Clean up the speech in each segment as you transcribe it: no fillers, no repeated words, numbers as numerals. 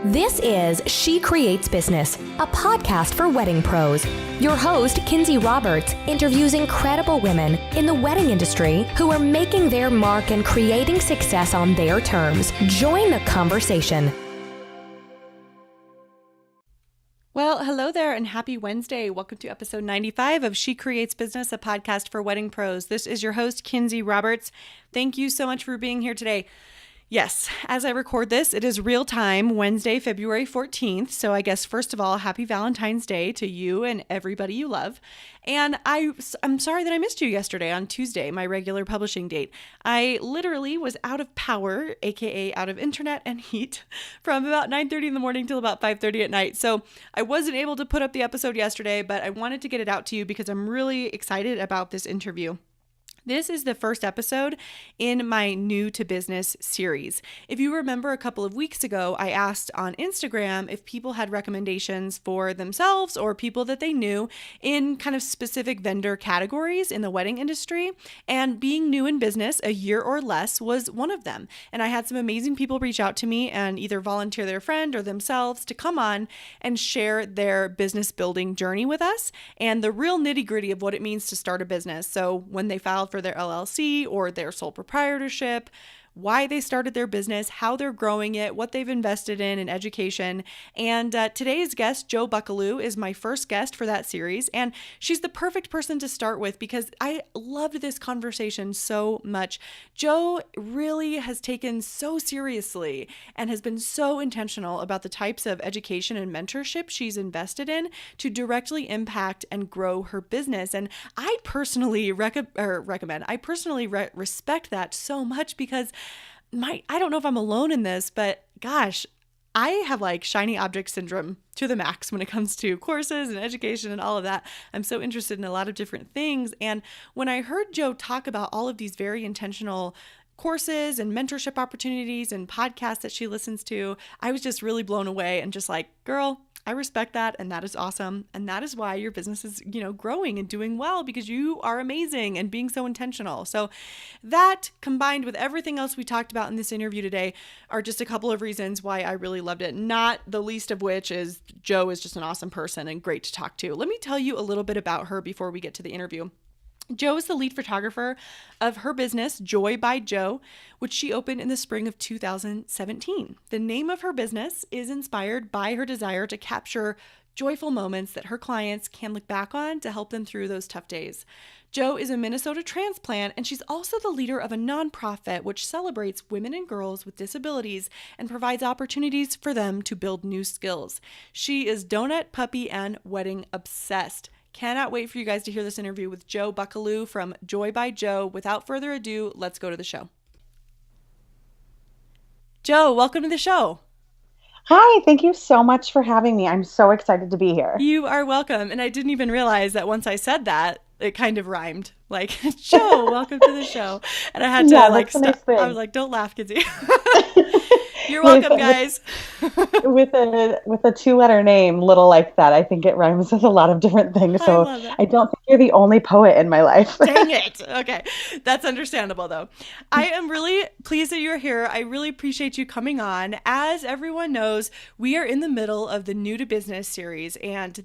This is She Creates Business, a podcast for wedding pros. Your host, Kinsey Roberts, interviews incredible women in the wedding industry who are making their mark and creating success on their terms. Join the conversation. Well, hello there and happy Wednesday. Welcome to episode 95 of She Creates Business, a podcast for wedding pros. This is your host, Kinsey Roberts. Thank you so much for being here today. Yes, as I record this, it is real time, Wednesday, February 14th. So I guess, first of all, happy Valentine's Day to you and everybody you love. And I'm sorry that I missed you yesterday on Tuesday, my regular publishing date. I literally was out of power, aka out of internet and heat, from about 9:30 in the morning till about 5:30 at night. So I wasn't able to put up the episode yesterday, but I wanted to get it out to you because I'm really excited about this interview. This is the first episode in my New to Business series. If you remember a couple of weeks ago, I asked on Instagram if people had recommendations for themselves or people that they knew in kind of specific vendor categories in the wedding industry. And being new in business, a year or less, was one of them. And I had some amazing people reach out to me and either volunteer their friend or themselves to come on and share their business building journey with us and the real nitty gritty of what it means to start a business. So when they filed for their LLC or their sole proprietorship, why they started their business, how they're growing it, what they've invested in education. And today's guest, Jo Buckellew, is my first guest for that series. And she's the perfect person to start with because I loved this conversation so much. Jo really has taken so seriously and has been so intentional about the types of education and mentorship she's invested in to directly impact and grow her business. And I personally respect that so much because I don't know if I'm alone in this, but gosh, I have like shiny object syndrome to the max when it comes to courses and education and all of that. I'm so interested in a lot of different things. And when I heard Jo talk about all of these very intentional courses and mentorship opportunities and podcasts that she listens to, I was just really blown away and just like, girl, I respect that. And that is awesome. And that is why your business is, growing and doing well because you are amazing and being so intentional. So that combined with everything else we talked about in this interview today are just a couple of reasons why I really loved it. Not the least of which is Jo is just an awesome person and great to talk to. Let me tell you a little bit about her before we get to the interview. Jo is the lead photographer of her business, Joy by Jo, which she opened in the spring of 2017. The name of her business is inspired by her desire to capture joyful moments that her clients can look back on to help them through those tough days. Jo is a Minnesota transplant, and she's also the leader of a nonprofit which celebrates women and girls with disabilities and provides opportunities for them to build new skills. She is donut, puppy, and wedding obsessed. Cannot wait for you guys to hear this interview with Jo Buckellew from Joy by Jo. Without further ado, let's go to the show. Jo, welcome to the show. Hi, thank you so much for having me. I'm so excited to be here. You are welcome. And I didn't even realize that once I said that, it kind of rhymed. Like, Jo, welcome to the show. And I had to nice I was like, don't laugh, Kinsey. You're welcome, guys. with a two-letter name, little like that, I think it rhymes with a lot of different things. So I don't think you're the only poet in my life. Dang it. Okay. That's understandable, though. I am really pleased that you're here. I really appreciate you coming on. As everyone knows, we are in the middle of the New to Business series. And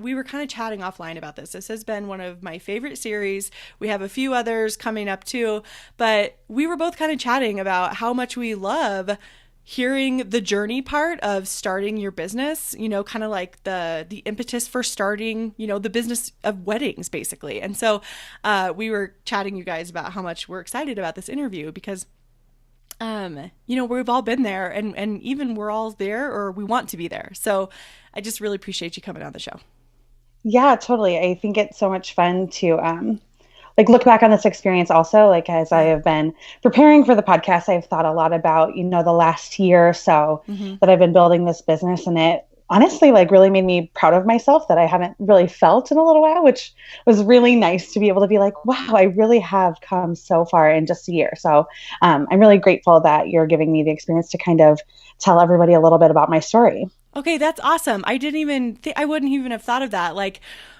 we were kind of chatting offline about this. This has been one of my favorite series. We have a few others coming up too. But we were both kind of chatting about how much we love hearing the journey part of starting your business, kind of like the impetus for starting, the business of weddings, basically. And so we were chatting, you guys, about how much we're excited about this interview because, we've all been there and even we're all there or we want to be there. So I just really appreciate you coming on the show. Yeah, totally. I think it's so much fun to look back on this experience also, as I have been preparing for the podcast, I've thought a lot about, the last year or so that I've been building this business. And it honestly, really made me proud of myself that I haven't really felt in a little while, which was really nice to be able to be like, wow, I really have come so far in just a year. So I'm really grateful that you're giving me the experience to kind of tell everybody a little bit about my story. Okay, that's awesome. I wouldn't even have thought of that.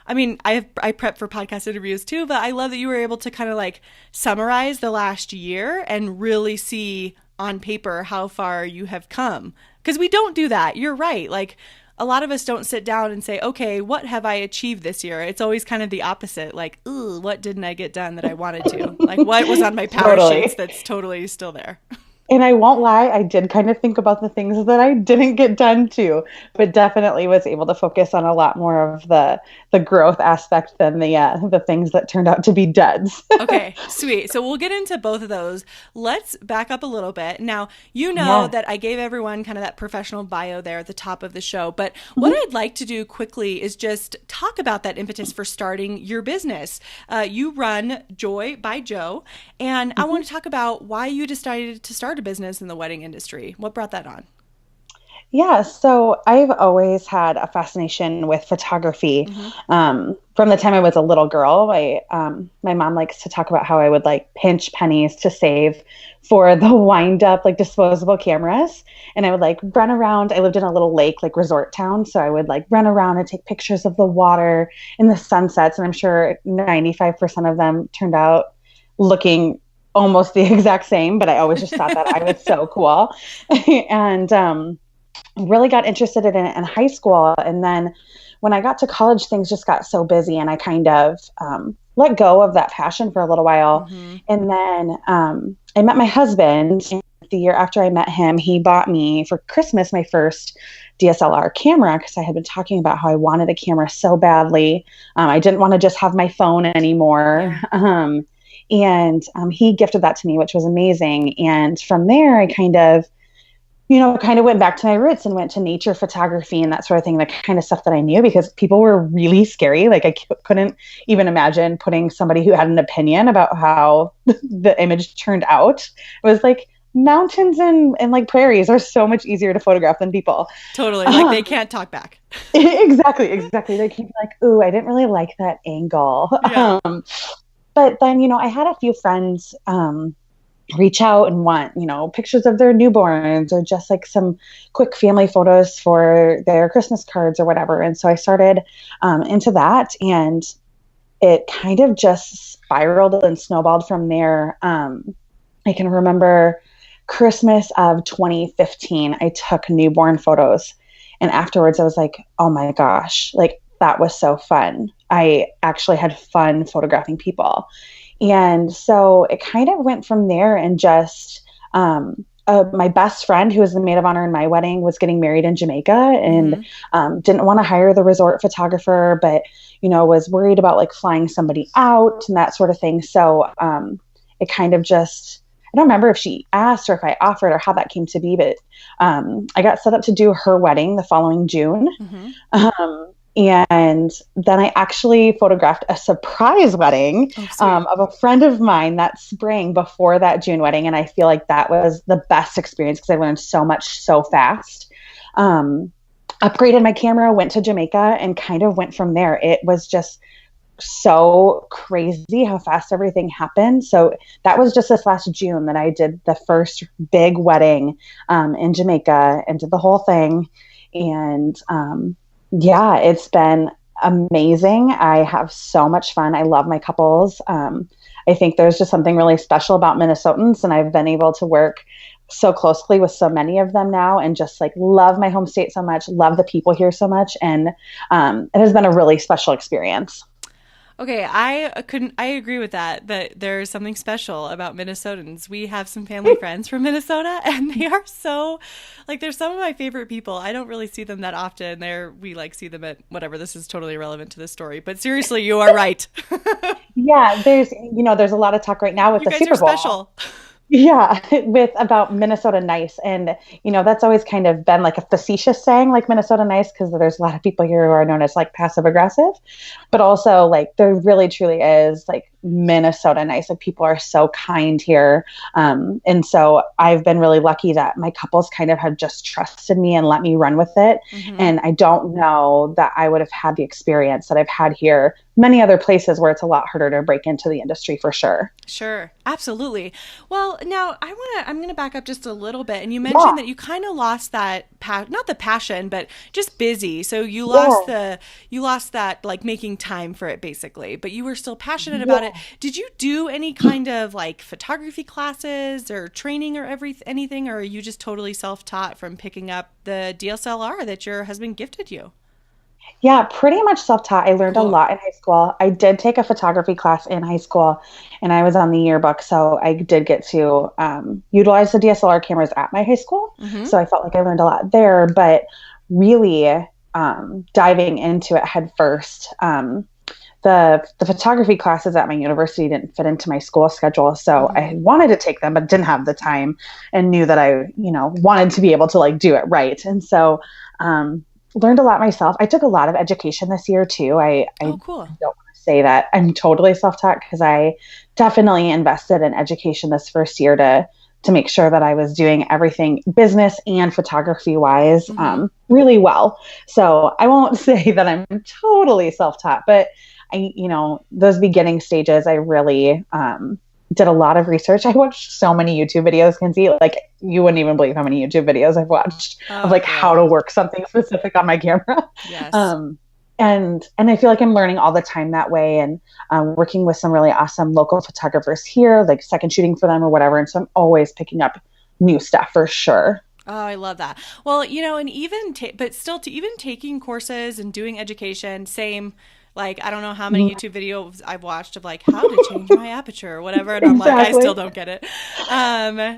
I prep for podcast interviews too, but I love that you were able to kind of summarize the last year and really see on paper how far you have come. Because we don't do that. You're right. Like, a lot of us don't sit down and say, okay, what have I achieved this year? It's always kind of the opposite. Like, ooh, what didn't I get done that I wanted to? Like, what was on my power sheets that's totally still there? And I won't lie, I did kind of think about the things that I didn't get done too, but definitely was able to focus on a lot more of the growth aspect than the things that turned out to be duds. Okay, sweet. So we'll get into both of those. Let's back up a little bit. Now, that I gave everyone kind of that professional bio there at the top of the show, but what I'd like to do quickly is just talk about that impetus for starting your business. You run Joy by Joe, and I want to talk about why you decided to start a business in the wedding industry. What brought that on? Yeah, so I've always had a fascination with photography. From the time I was a little girl, my mom likes to talk about how I would like pinch pennies to save for the wind up like disposable cameras. And I would like run around. I lived in a little lake, like resort town. So I would like run around and take pictures of the water and the sunsets. And I'm sure 95% of them turned out looking almost the exact same, but I always just thought that I was so cool. And really got interested in it in high school. And then when I got to college, things just got so busy and I kind of let go of that passion for a little while. And then I met my husband. And the year after I met him, he bought me for Christmas my first DSLR camera because I had been talking about how I wanted a camera so badly. I didn't want to just have my phone anymore. And he gifted that to me, which was amazing. And from there, I kind of went back to my roots and went to nature photography and that sort of thing, the kind of stuff that I knew, because people were really scary. Like I couldn't even imagine putting somebody who had an opinion about how the image turned out. It was like mountains and like prairies are so much easier to photograph than people. Totally. Like they can't talk back. Exactly. They keep like, ooh, I didn't really like that angle. Yeah. But then, I had a few friends reach out and want, pictures of their newborns or just like some quick family photos for their Christmas cards or whatever. And so I started into that, and it kind of just spiraled and snowballed from there. I can remember Christmas of 2015, I took newborn photos, and afterwards I was like, oh my gosh, like that was so fun. I actually had fun photographing people. And so it kind of went from there, and just my best friend, who was the maid of honor in my wedding, was getting married in Jamaica and didn't want to hire the resort photographer, but, was worried about like flying somebody out and that sort of thing. So it kind of just, I don't remember if she asked or if I offered or how that came to be, but I got set up to do her wedding the following June. And then I actually photographed a surprise wedding of a friend of mine that spring before that June wedding. And I feel like that was the best experience because I learned so much so fast. Upgraded my camera, went to Jamaica, and kind of went from there. It was just so crazy how fast everything happened. So that was just this last June that I did the first big wedding in Jamaica and did the whole thing. And yeah, it's been amazing. I have so much fun. I love my couples. I think there's just something really special about Minnesotans, and I've been able to work so closely with so many of them now, and just like love my home state so much, love the people here so much. And it has been a really special experience. Okay, I agree with that there's something special about Minnesotans. We have some family friends from Minnesota, and they are so, like, they're some of my favorite people. I don't really see them that often. We like see them at whatever. This is totally irrelevant to this story, but seriously, you are right. Yeah, there's a lot of talk right now with the Super Bowl. You guys are special. Yeah, with about Minnesota nice. And, that's always kind of been like a facetious saying, like Minnesota nice, because there's a lot of people here who are known as like passive aggressive, but also like there really truly is like Minnesota nice. Like people are so kind here. And so I've been really lucky that my couples kind of have just trusted me and let me run with it. And I don't know that I would have had the experience that I've had here many other places where it's a lot harder to break into the industry for sure. Sure. Absolutely. Well, now I'm going to back up just a little bit. And you mentioned that you kind of lost that, not the passion, but just busy. So you lost that like making time for it basically, but you were still passionate about it. did you do any kind of like photography classes or training or anything, or are you just totally self-taught from picking up the DSLR that your husband gifted you? Yeah, pretty much self-taught. I learned a Cool. lot in high school. I did take a photography class in high school, and I was on the yearbook, so I did get to utilize the DSLR cameras at my high school. Mm-hmm. So I felt like I learned a lot there, but really diving into it head first. The photography classes at my university didn't fit into my school schedule, so I wanted to take them, but didn't have the time, and knew that I, wanted to be able to like do it right. And so, learned a lot myself. I took a lot of education this year too. I Cool. don't want to say that I'm totally self-taught, because I definitely invested in education this first year to make sure that I was doing everything business and photography wise really well. So I won't say that I'm totally self-taught, but those beginning stages, I really did a lot of research. I watched so many YouTube videos, Kinsey. Like, you wouldn't even believe how many YouTube videos I've watched of like how to work something specific on my camera. Yes. And I feel like I'm learning all the time that way, and working with some really awesome local photographers here, like second shooting for them or whatever. And so I'm always picking up new stuff for sure. Oh, I love that. Well, and even, but still to even taking courses and doing education, same. Like, I don't know how many YouTube videos I've watched of like how to change my aperture or whatever. And I'm like, I still don't get it.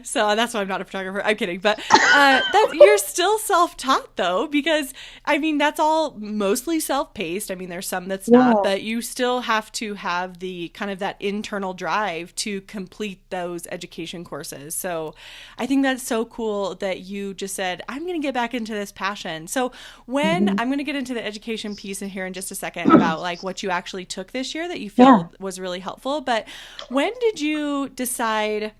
So that's why I'm not a photographer. I'm kidding. But you're still self-taught though, because I mean, that's all mostly self-paced. I mean, there's some that's not, but you still have to have the kind of that internal drive to complete those education courses. So I think that's so cool that you just said, I'm going to get back into this passion. So when I'm going to get into the education piece in here in just a second about like what you actually took this year that you feel was really helpful. But when did you decide,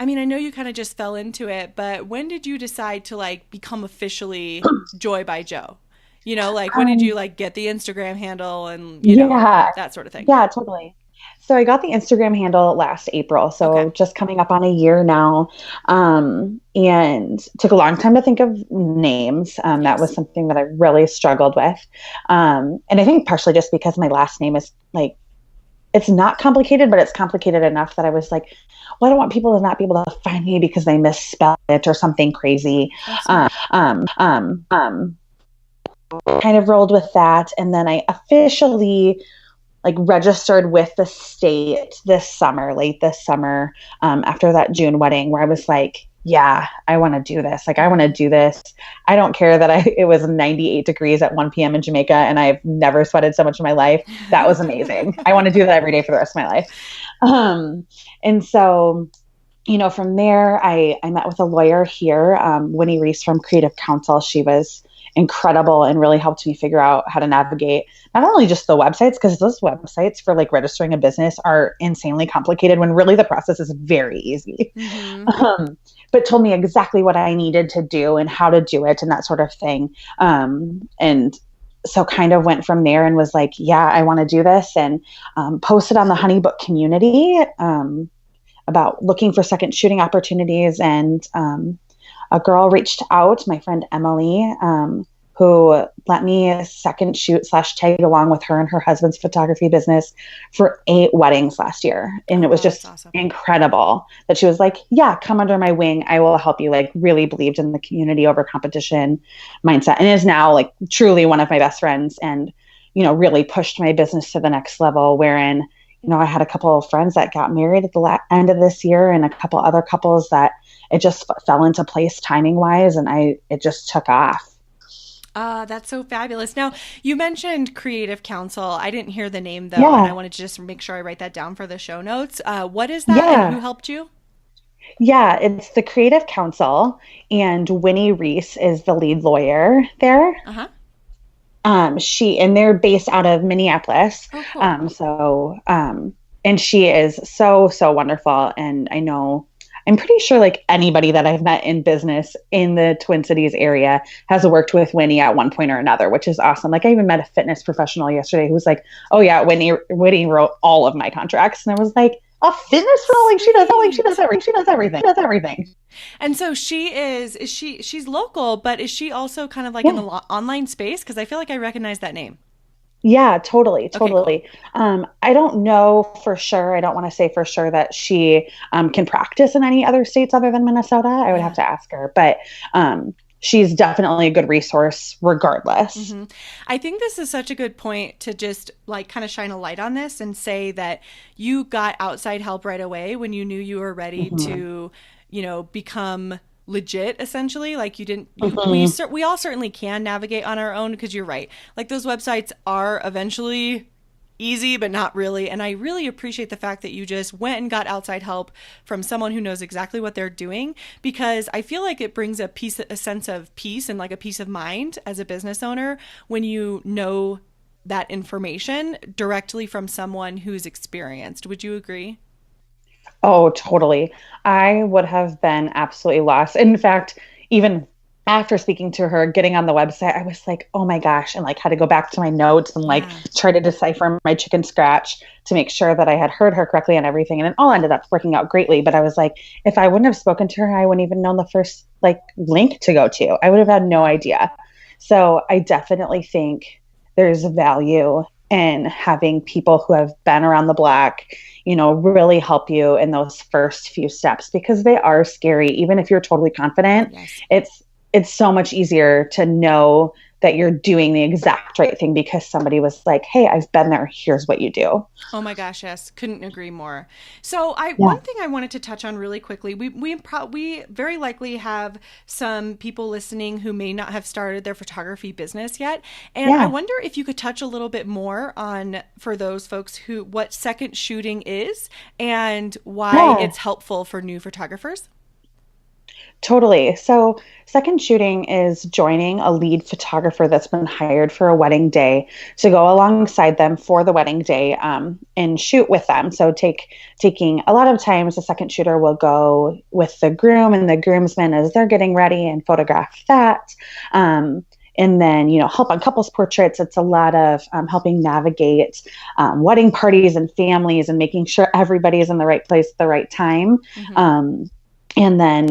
I mean, I know you kind of just fell into it, but when did you decide to like become officially Joy by Joe? Like when did you like get the Instagram handle and, know, that sort of thing? Yeah, totally. So I got the Instagram handle last April. So just coming up on a year now. And took a long time to think of names. That was something that I really struggled with. And I think partially just because my last name is like, it's not complicated, but it's complicated enough that I was like, well, I don't want people to not be able to find me because they misspelled it or something crazy. Kind of rolled with that. And then I officially like registered with the state late this summer, after that June wedding, where I was like, yeah, I want to do this. Like, I want to do this. I don't care that it was 98 degrees at 1 p.m. in Jamaica and I've never sweated so much in my life. That was amazing. I want to do that every day for the rest of my life. And so, from there, I met with a lawyer here, Winnie Reese from Creative Counsel. She was incredible and really helped me figure out how to navigate not only just the websites, because those websites for like registering a business are insanely complicated when really the process is very easy. But told me exactly what I needed to do and how to do it and that sort of thing. And so kind of went from there and was like, yeah, I want to do this, and posted on the Honeybook community about looking for second shooting opportunities. And a girl reached out, my friend Emily, who let me second shoot / tag along with her and her husband's photography business for 8 weddings last year. And it was just awesome. Incredible that she was like, yeah, come under my wing. I will help you. Like, really believed in the community over competition mindset, and is now like truly one of my best friends, and, really pushed my business to the next level, wherein, I had a couple of friends that got married at the end of this year, and a couple other couples that it just fell into place timing wise, and it just took off. That's so fabulous. Now, you mentioned Creative Counsel. I didn't hear the name though, and I wanted to just make sure I write that down for the show notes. What is that, and who helped you? Yeah, it's the Creative Counsel, and Winnie Reese is the lead lawyer there. And they're based out of Minneapolis. Oh, cool. And she is so, so wonderful. And I'm pretty sure like anybody that I've met in business in the Twin Cities area has worked with Winnie at one point or another, which is awesome. Like, I even met a fitness professional yesterday who was like, oh yeah, Winnie wrote all of my contracts. And I was like, a fitness girl? Like, she does everything. And so she's local, but is she also kind of like in the online space? Because I feel like I recognize that name. Yeah, totally, Okay, cool. totally. I don't know for sure. I don't want to say for sure that she can practice in any other states other than Minnesota. I would have Yeah. to ask her, but she's definitely a good resource regardless. I think this is such a good point to just like kind of shine a light on this and say that you got outside help right away when you knew you were ready Hmm. to, become legit essentially. Like you didn't you Hmm. we all certainly can navigate on our own because you're right. Like those websites are eventually easy, but not really. And I really appreciate the fact that you just went and got outside help from someone who knows exactly what they're doing, because I feel like it brings a sense of peace and like a peace of mind as a business owner when you know that information directly from someone who's experienced. Would you agree? Oh, totally. I would have been absolutely lost. In fact, even after speaking to her, getting on the website, I was like, oh my gosh, and like had to go back to my notes and like Yeah. try to decipher my chicken scratch to make sure that I had heard her correctly and everything. And it all ended up working out greatly. But I was like, if I wouldn't have spoken to her, I wouldn't even known the first like link to go to. I would have had no Yeah. idea. So I definitely think there's value in having people who have been around the block, really help you in those first few steps because they are scary. Even if you're totally confident, Yes. it's so much easier to know that you're doing the exact right thing because somebody was like, "Hey, I've been there. Here's what you do." Oh my gosh, yes, couldn't agree more. So, Yeah. one thing I wanted to touch on really quickly. We very likely have some people listening who may not have started their photography business yet, and I Yeah. wonder if you could touch a little bit more on for those folks who what second shooting is and why Yeah. it's helpful for new photographers. Totally. So, second shooting is joining a lead photographer that's been hired for a wedding day to go alongside them for the wedding day and shoot with them. So, taking a lot of times, the second shooter will go with the groom and the groomsmen as they're getting ready and photograph that. And then, help on couples portraits. It's a lot of helping navigate wedding parties and families and making sure everybody is in the right place at the right time. Mm-hmm. Um, and then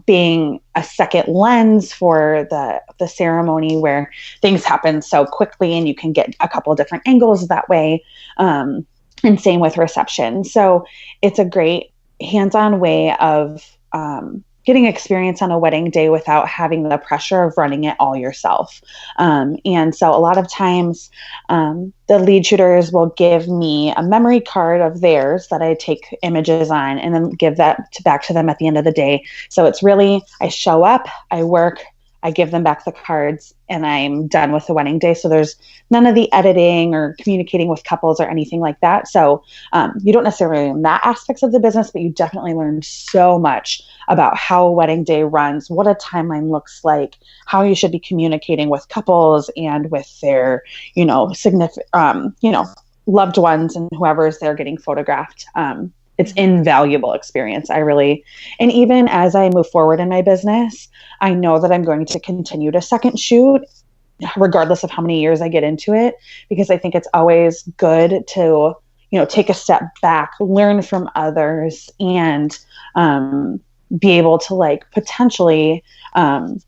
being a second lens for the ceremony where things happen so quickly and you can get a couple of different angles that way, and same with reception. So it's a great hands-on way of getting experience on a wedding day without having the pressure of running it all yourself. And so a lot of times the lead shooters will give me a memory card of theirs that I take images on and then give that back to them at the end of the day. So it's really, I show up, I work, I give them back the cards, and I'm done with the wedding day. So there's none of the editing or communicating with couples or anything like that. So you don't necessarily learn that aspects of the business, but you definitely learn so much about how a wedding day runs, what a timeline looks like, how you should be communicating with couples and with their, significant, loved ones and whoever is there getting photographed. It's Mm-hmm. invaluable experience. And even as I move forward in my business, I know that I'm going to continue to second shoot regardless of how many years I get into it, because I think it's always good to, take a step back, learn from others, and be able to like potentially learn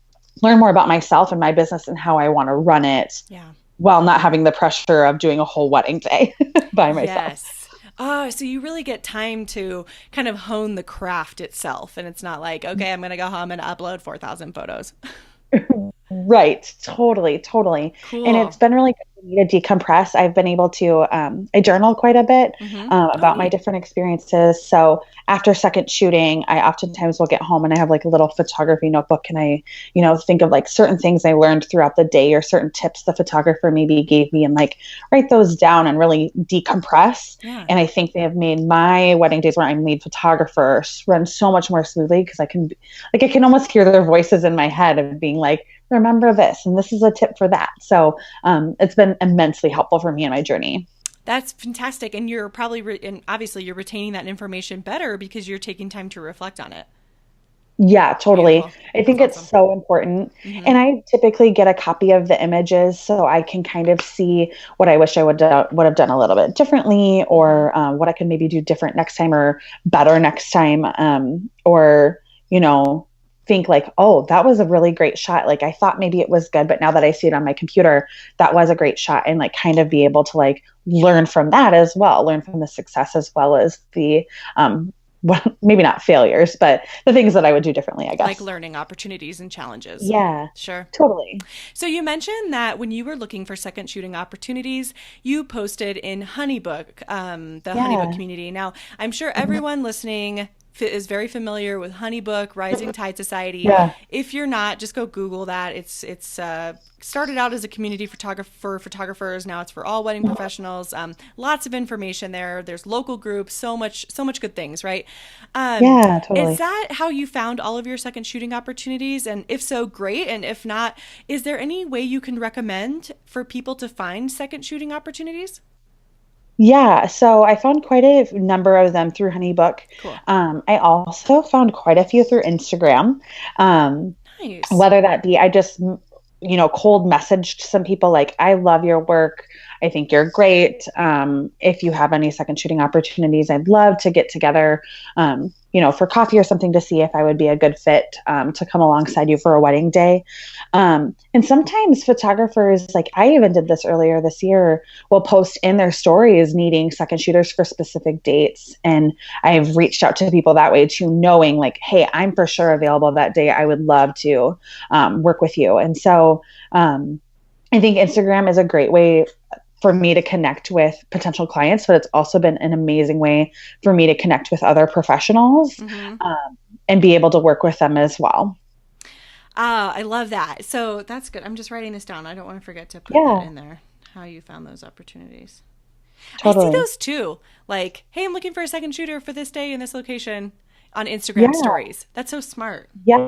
more about myself and my business and how I want to run it Yeah. while not having the pressure of doing a whole wedding day by myself. Yes. Oh, so you really get time to kind of hone the craft itself. And it's not like, okay, I'm going to go home and upload 4,000 photos. Right. Totally. Totally. And it's Cool. been really good for me to decompress. I've been able to, I journal quite a bit Mm-hmm. Oh, about my neat. different experiences. So after second shooting, I oftentimes will get home and I have like a little photography notebook and I, think of like certain things I learned throughout the day or certain tips the photographer maybe gave me and like write those down and really decompress. Yeah. And I think they have made my wedding days where I'm lead photographer run so much more smoothly because I can almost hear their voices in my head of being like, remember this, and this is a tip for that. So it's been immensely helpful for me in my journey. That's fantastic. And you're probably, and obviously you're retaining that information better because you're taking time to reflect on it. Yeah, totally. Beautiful. I That's think it's awesome. so important. Mm-hmm. And I typically get a copy of the images so I can kind of see what I wish I would have done a little bit differently Mm-hmm. or what I can maybe do different next time or better next time. Or, you know, think like, oh, that was a really great shot. Like I thought maybe it was good, but now that I see it on my computer, that was a great shot. And like kind of be able to like learn from that as well, learn from the success as well as the, well, maybe not failures, but the things that I would do differently, I guess. Like learning opportunities and challenges. Yeah, sure. Totally. So you mentioned that when you were looking for second shooting opportunities, you posted in Honeybook, the Honeybook community. Now, I'm sure everyone listening is very familiar with Honeybook, Rising Tide Society. Yeah. If you're not, just go Google that. It's started out as a community for photographers. Now it's for all wedding professionals. Lots of information there. There's local groups. So much good things, right? Yeah, totally. Is that how you found all of your second shooting opportunities? And if so, great. And if not, is there any way you can recommend for people to find second shooting opportunities? Yeah, so I found quite a number of them through Honeybook. Cool. I also found quite a few through Instagram. Nice. Whether that be, I just, cold messaged some people like, I love your work. I think you're great. If you have any second shooting opportunities, I'd love to get together, for coffee or something to see if I would be a good fit to come alongside you for a wedding day. And sometimes photographers, like I even did this earlier this year, will post in their stories needing second shooters for specific dates. And I've reached out to people that way too, knowing like, hey, I'm for sure available that day. I would love to work with you. And so I think Instagram is a great way for me to connect with potential clients, but it's also been an amazing way for me to connect with other professionals and be able to work with them as well. I love that. So that's good. I'm just writing this down. I don't want to forget to put that in there, how you found those opportunities. Totally. I see those too. Like, hey, I'm looking for a second shooter for this day in this location on Instagram stories. That's so smart. Yeah.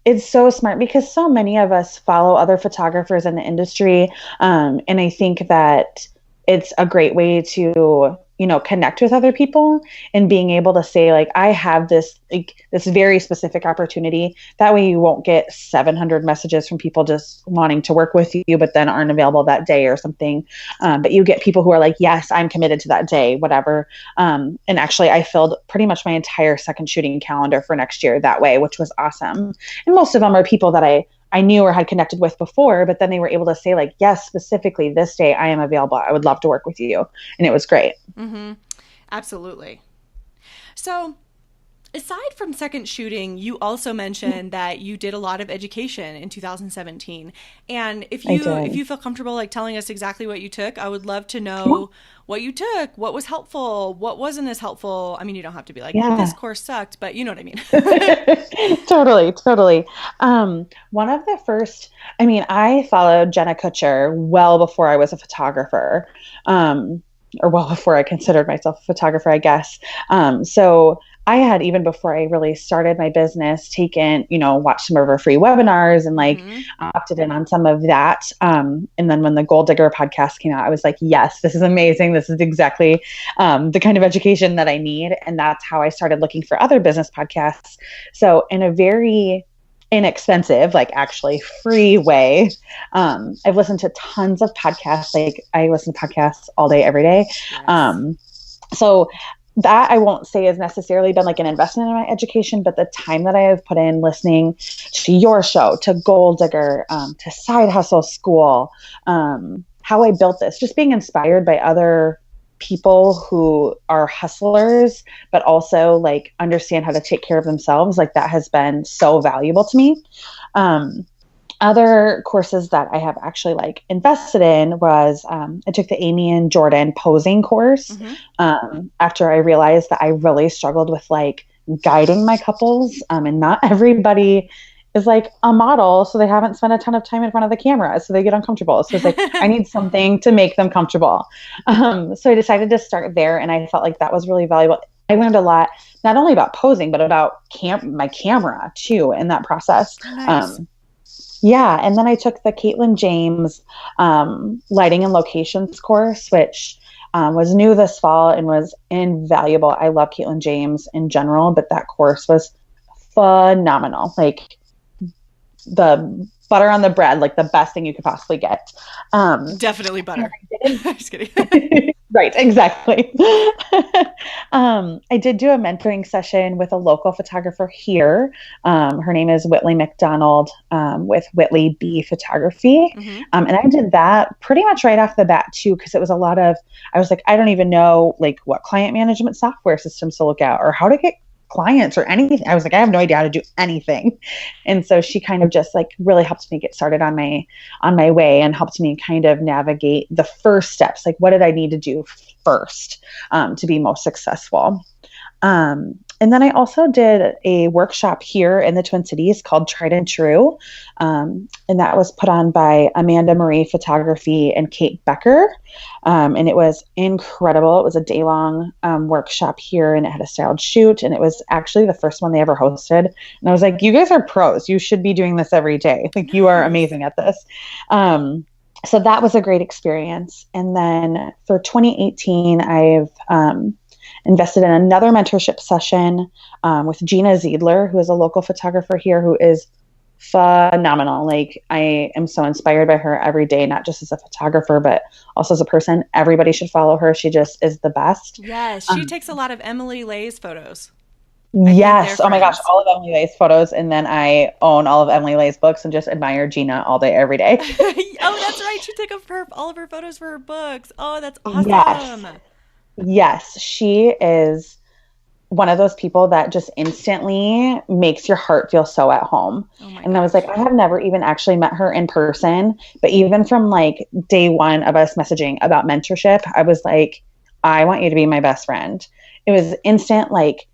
It's so smart because so many of us follow other photographers in the industry. And I think that it's a great way to, connect with other people and being able to say like, I have this very specific opportunity. That way you won't get 700 messages from people just wanting to work with you, but then aren't available that day or something. But you get people who are like, yes, I'm committed to that day, whatever. And actually I filled pretty much my entire second shooting calendar for next year that way, which was awesome. And most of them are people that I knew or had connected with before, but then they were able to say like, yes, specifically this day I am available. I would love to work with you. And it was great. Mm-hmm. Absolutely. So aside from second shooting, you also mentioned that you did a lot of education in 2017. And if you feel comfortable like telling us exactly what you took, I would love to know what you took, what was helpful, what wasn't as helpful. I mean, you don't have to be like, this course sucked, but you know what I mean. Totally. One of the first, I followed Jenna Kutcher well before I was a photographer, or well before I considered myself a photographer, I guess. So I had, even before I really started my business, watched some of her free webinars and opted in on some of that. And then when the Gold Digger podcast came out, I was like, yes, this is amazing. This is exactly the kind of education that I need. And that's how I started looking for other business podcasts. So in a very inexpensive, like actually free way, I've listened to tons of podcasts. Like I listen to podcasts all day, every day. Yes. So that I won't say has necessarily been like an investment in my education, but the time that I have put in listening to your show, to Gold Digger, to Side Hustle School, how I built this, just being inspired by other people who are hustlers, but also like understand how to take care of themselves. Like that has been so valuable to me. Other courses that I have actually like invested in was I took the Amy and Jordan posing course after I realized that I really struggled with like guiding my couples, and not everybody is like a model, so they haven't spent a ton of time in front of the camera, so they get uncomfortable. So it's like I need something to make them comfortable. So I decided to start there, and I felt like that was really valuable. I learned a lot, not only about posing, but about my camera too in that process. Nice. Yeah. And then I took the Caitlin James lighting and locations course, which was new this fall and was invaluable. I love Caitlin James in general, but that course was phenomenal. Like the butter on the bread, like the best thing you could possibly get. Definitely butter. Just kidding. Right, exactly. I did do a mentoring session with a local photographer here. Her name is Whitley McDonald, with Whitley B Photography. And I did that pretty much right off the bat too, because it was a lot of, I was like, I don't even know like what client management software systems to look at or how to get clients or anything. I was like, I have no idea how to do anything. And so she kind of just like really helped me get started on my way and helped me kind of navigate the first steps. Like, what did I need to do first to be most successful? And then I also did a workshop here in the Twin Cities called Tried and True. And that was put on by Amanda Marie Photography and Kate Becker. And it was incredible. It was a day-long workshop here, and it had a styled shoot. And it was actually the first one they ever hosted. And I was like, you guys are pros. You should be doing this every day. Like, you are amazing at this. So that was a great experience. And then for 2018, I've invested in another mentorship session with Gina Ziedler, who is a local photographer here who is phenomenal. Like, I am so inspired by her every day, not just as a photographer, but also as a person. Everybody should follow her. She just is the best. Yes, she takes a lot of Emily Lay's photos. Yes. Oh my gosh, all of Emily Lay's photos. And then I own all of Emily Lay's books and just admire Gina all day, every day. Oh, that's right. She took all of her photos for her books. Oh, that's awesome. Yes, she is one of those people that just instantly makes your heart feel so at home. And I was like, I have never even actually met her in person, but even from like day one of us messaging about mentorship, I was like, I want you to be my best friend. It was instant, like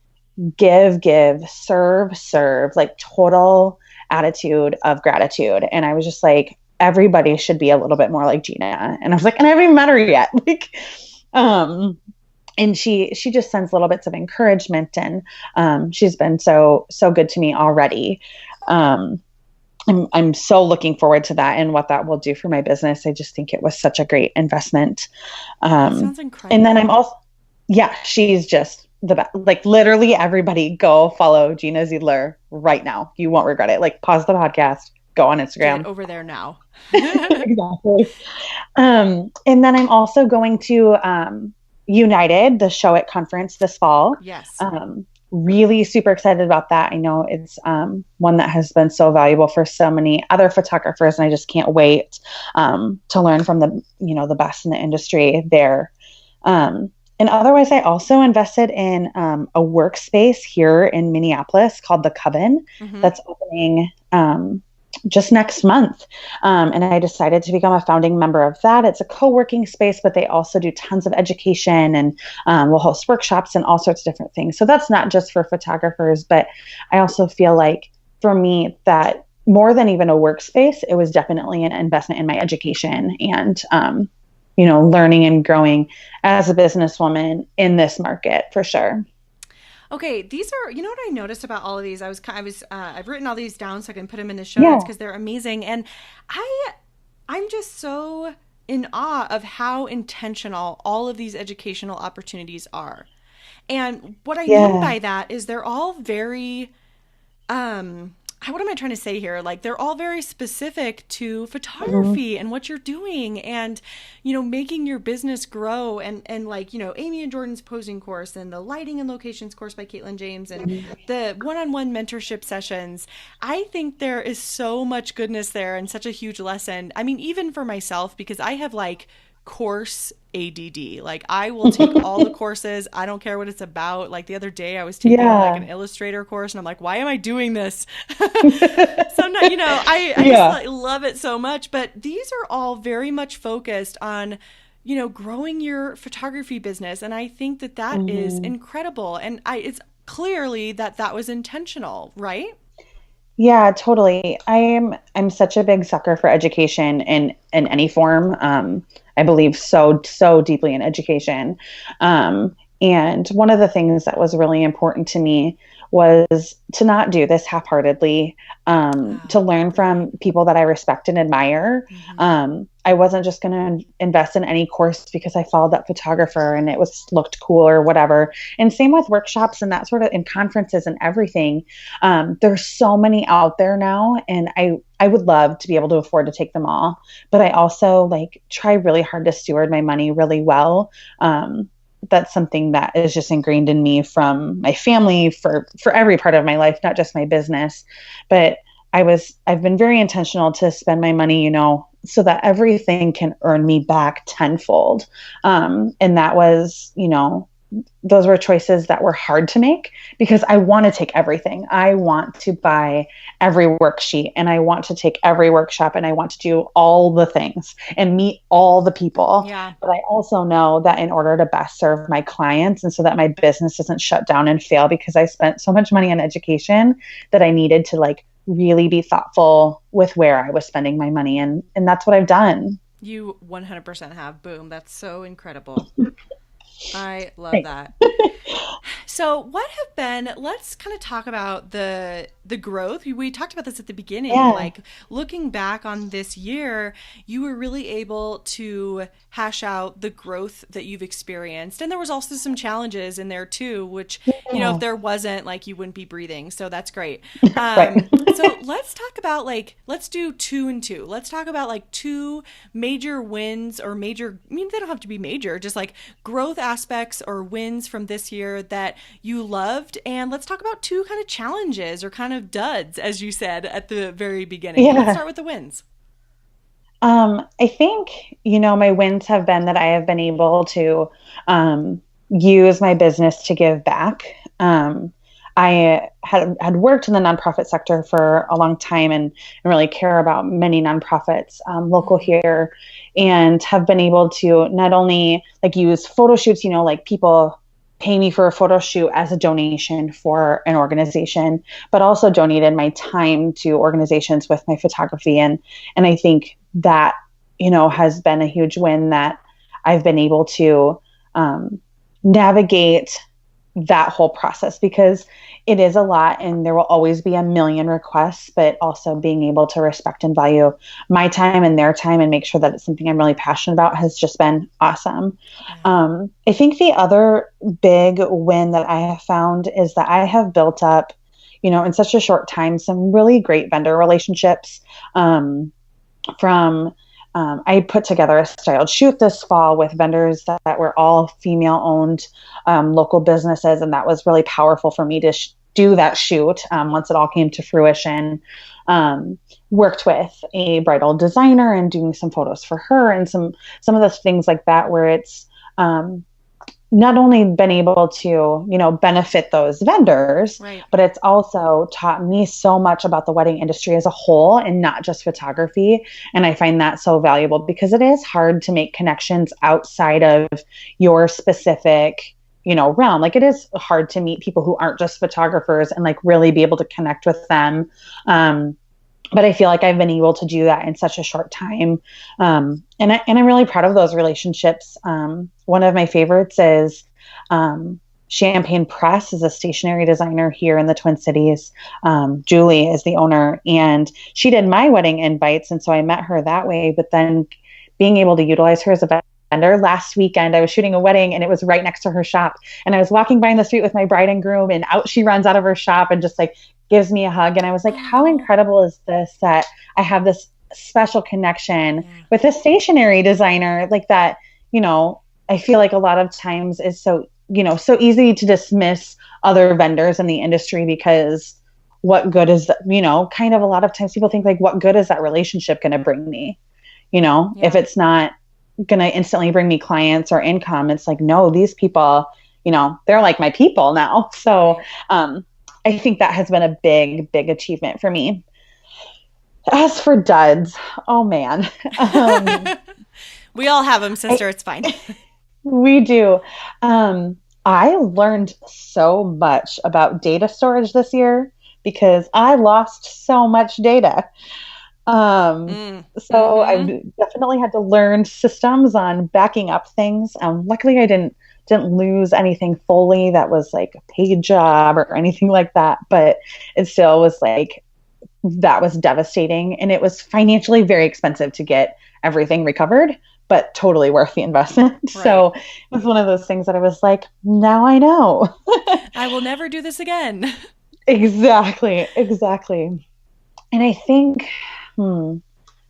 give, serve, like total attitude of gratitude. And I was just like, everybody should be a little bit more like Gina. And I was like, and I haven't even met her yet. Like, and she just sends little bits of encouragement, and she's been so good to me already. I'm so looking forward to that and what that will do for my business. I just think it was such a great investment. That sounds incredible. And then I'm also, she's just the best. Like, literally everybody go follow Gina Ziedler right now. You won't regret it. Like, pause the podcast, go on Instagram. Get over there now. Exactly. And then I'm also going to United, the Show It conference this fall. Yes. Really super excited about that. I know it's one that has been so valuable for so many other photographers, and I just can't wait to learn from the best in the industry there. And otherwise, I also invested in a workspace here in Minneapolis called The Coven that's opening just next month. And I decided to become a founding member of that. It's a co-working space, but they also do tons of education, and will host workshops and all sorts of different things. So that's not just for photographers, but I also feel like for me that more than even a workspace, it was definitely an investment in my education and, learning and growing as a businesswoman in this market for sure. Okay, these are, what I noticed about all of these? I've written all these down so I can put them in the show notes because they're amazing. And I'm just so in awe of how intentional all of these educational opportunities are. And what I mean by that is they're all very, what am I trying to say here? Like, they're all very specific to photography and what you're doing and, making your business grow and like, Amy and Jordan's posing course and the lighting and locations course by Caitlin James and the one-on-one mentorship sessions. I think there is so much goodness there and such a huge lesson. I mean, even for myself, because I have like course ADD. Like, I will take all the courses. I don't care what it's about. Like, the other day I was taking like an Illustrator course and I'm like, why am I doing this? Sometimes, I just like, love it so much. But these are all very much focused on, growing your photography business. And I think that is incredible. And it's clearly that was intentional, right? Yeah, totally. I'm such a big sucker for education in any form. I believe so deeply in education. And one of the things that was really important to me was to not do this half-heartedly, to learn from people that I respect and admire. I wasn't just going to invest in any course because I followed that photographer and it looked cool or whatever. And same with workshops and that sort of, and conferences and everything. There's so many out there now, and I would love to be able to afford to take them all, but I also try really hard to steward my money really well. That's something that is just ingrained in me from my family for every part of my life, not just my business. But I've been very intentional to spend my money, so that everything can earn me back tenfold. And that was, those were choices that were hard to make because I want to take everything. I want to buy every worksheet and I want to take every workshop and I want to do all the things and meet all the people. Yeah. But I also know that in order to best serve my clients and so that my business doesn't shut down and fail because I spent so much money on education, that I needed to really be thoughtful with where I was spending my money. And that's what I've done. You 100% have. Boom. That's so incredible. I love Thanks. that. So what have been, let's kind of talk about the growth. We talked about this at the beginning, looking back on this year, you were really able to hash out the growth that you've experienced. And there was also some challenges in there too, which, if there wasn't, you wouldn't be breathing. So that's great. Right. So let's talk about let's do 2 and 2. Let's talk about 2 major wins or major, they don't have to be major, just growth aspects or wins from this year that you loved. And let's talk about 2 kind of challenges or kind of duds, as you said at the very beginning. Yeah. Let's start with the wins. I think, my wins have been that I have been able to use my business to give back. I had worked in the nonprofit sector for a long time and really care about many nonprofits local here, and have been able to not only use photo shoots, people pay me for a photo shoot as a donation for an organization, but also donated my time to organizations with my photography. And I think that, has been a huge win, that I've been able to navigate that whole process, because it is a lot and there will always be a million requests, but also being able to respect and value my time and their time and make sure that it's something I'm really passionate about has just been awesome. I think the other big win that I have found is that I have built up, in such a short time, some really great vendor relationships. I put together a styled shoot this fall with vendors that were all female owned local businesses. And that was really powerful for me to do that shoot once it all came to fruition. Worked with a bridal designer and doing some photos for her and some of the things like that, where it's not only been able to, benefit those vendors, right, but it's also taught me so much about the wedding industry as a whole and not just photography. And I find that so valuable because it is hard to make connections outside of your specific, realm. It is hard to meet people who aren't just photographers and really be able to connect with them. But I feel like I've been able to do that in such a short time. And I'm really proud of those relationships. One of my favorites is Champagne Press is a stationery designer here in the Twin Cities. Julie is the owner, and she did my wedding invites. And so I met her that way, but then being able to utilize her as a vendor. Last weekend, I was shooting a wedding and it was right next to her shop. And I was walking by in the street with my bride and groom, and out she runs out of her shop and just gives me a hug. And I was like, how incredible is this, that I have this special connection with a stationery designer that, I feel like a lot of times is so easy to dismiss other vendors in the industry because what good is that, kind of a lot of times people think what good is that relationship going to bring me, if it's not going to instantly bring me clients or income. It's no, these people, they're my people now. So, I think that has been a big, big achievement for me. As for duds, oh man. We all have them, sister. It's fine. We do. I learned so much about data storage this year because I lost so much data. So I definitely had to learn systems on backing up things. Luckily I didn't didn't lose anything fully that was like a paid job or anything like that, but it still was like, that was devastating. And it was financially very expensive to get everything recovered, but totally worth the investment. Right. So it was one of those things that I was like, now I know. I will never do this again. Exactly. And I think,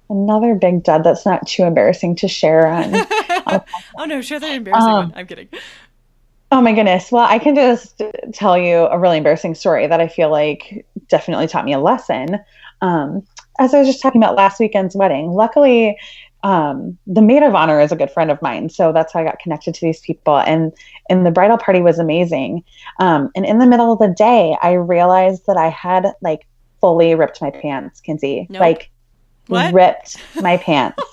another big dud that's not too embarrassing to share on. Oh no, share the embarrassing one. I'm kidding. Oh my goodness. Well, I can just tell you a really embarrassing story that I feel like definitely taught me a lesson. As I was just talking about last weekend's wedding, luckily, the maid of honor is a good friend of mine. So that's how I got connected to these people. And the bridal party was amazing. And in the middle of the day, I realized that I had like fully ripped my pants, Kinsey. Nope. Like what? Ripped my pants.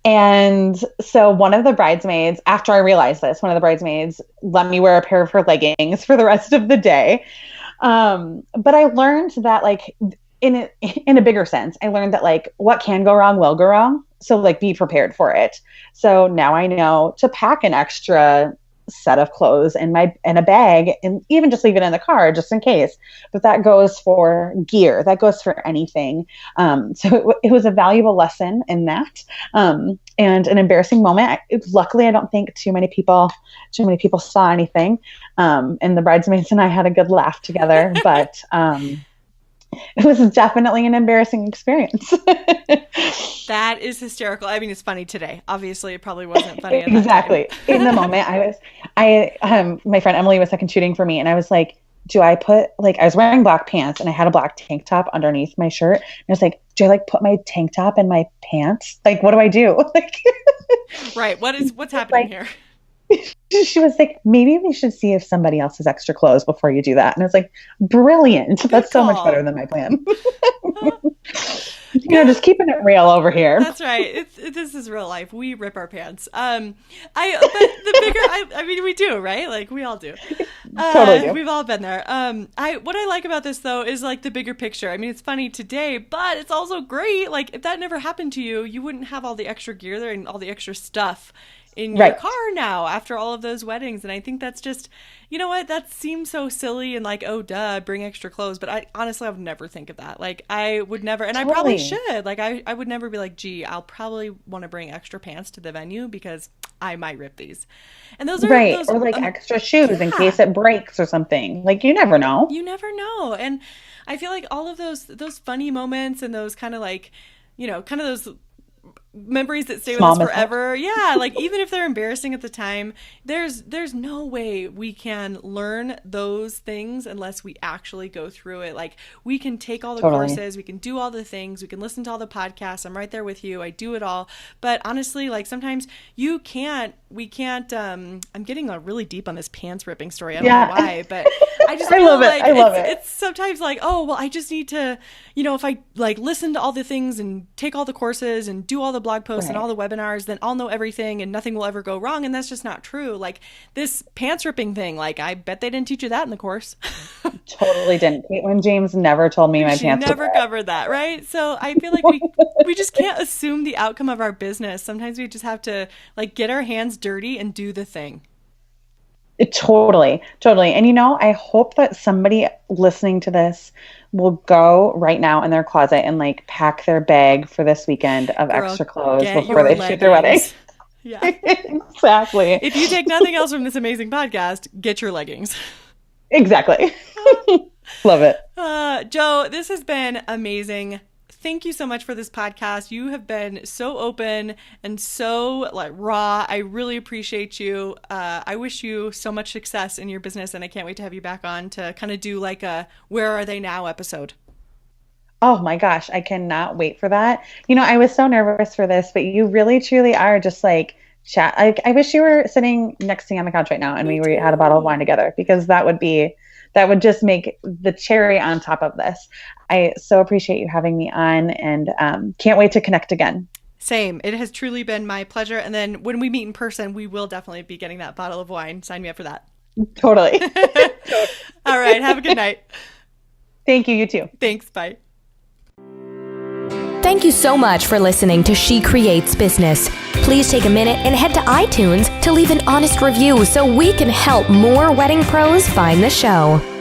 And so one of the bridesmaids, after I realized this, one of the bridesmaids let me wear a pair of her leggings for the rest of the day. But I learned that like in a bigger sense, I learned that like what can go wrong will go wrong. So like be prepared for it. So now I know to pack an extra set of clothes in a bag and even just leave it in the car just in case. But that goes for gear. That goes for anything. So it was a valuable lesson in that. And an embarrassing moment. Luckily, I don't think too many people saw anything. And the bridesmaids and I had a good laugh together, but it was definitely an embarrassing experience. That is hysterical. I mean, it's funny today. Obviously, it probably wasn't funny. Exactly. In the moment, my friend Emily was second shooting for me, and I was like, do I put I was wearing black pants and I had a black tank top underneath my shirt. And I was like, do I put my tank top in my pants? Like, what do I do? Right. What's happening here? She was like, maybe we should see if somebody else has extra clothes before you do that. And I was like, brilliant. That's so much better than my plan. Just keeping it real over here. That's right. This is real life. We rip our pants. But I mean, we do, right? Like we all do. Totally do. We've all been there. What I like about this though is like the bigger picture. I mean, it's funny today, but it's also great. Like if that never happened to you, you wouldn't have all the extra gear there and all the extra stuff in your car now after all of those weddings. And I think that's just, you know what, that seems so silly and like, oh duh, bring extra clothes. But I honestly, I would never think of that. Like I would never, and totally. I probably should. Like I would never be like, gee, I'll probably want to bring extra pants to the venue because I might rip these. And those are those, or like extra shoes in case it breaks or something. Like you never know. You never know. And I feel like all of those funny moments and those kind of like, kind of those memories that stay with us forever. Yeah, like even if they're embarrassing at the time, there's no way we can learn those things unless we actually go through it. Like we can take all the courses, we can do all the things, we can listen to all the podcasts. I'm right there with you. I do it all. But honestly, like sometimes we can't I'm getting really deep on this pants ripping story. I don't know why, but I just feel I love it. It's sometimes like, oh, well, I just need to, if I like listen to all the things and take all the courses and do all the blog posts and all the webinars, then I'll know everything and nothing will ever go wrong. And that's just not true. Like this pants ripping thing, like I bet they didn't teach you that in the course. Totally didn't. Caitlin James never told me my she pants never covered that, right? So I feel like we just can't assume the outcome of our business. Sometimes we just have to like get our hands dirty and do the thing. Totally. And I hope that somebody listening to this will go right now in their closet and like pack their bag for this weekend of extra clothes before they shoot their wedding. Yeah, exactly. If you take nothing else from this amazing podcast, get your leggings. Exactly. Love it. Joe, this has been amazing. Thank you so much for this podcast. You have been so open and so like raw. I really appreciate you. I wish you so much success in your business, and I can't wait to have you back on to kind of do like a Where Are They Now episode. Oh my gosh, I cannot wait for that. I was so nervous for this, but you really truly are just like chat. I wish you were sitting next to me on the couch right now and we had a bottle of wine together, because that would just make the cherry on top of this. I so appreciate you having me on, and can't wait to connect again. Same. It has truly been my pleasure. And then when we meet in person, we will definitely be getting that bottle of wine. Sign me up for that. Totally. All right. Have a good night. Thank you. You too. Thanks. Bye. Thank you so much for listening to She Creates Business. Please take a minute and head to iTunes to leave an honest review so we can help more wedding pros find the show.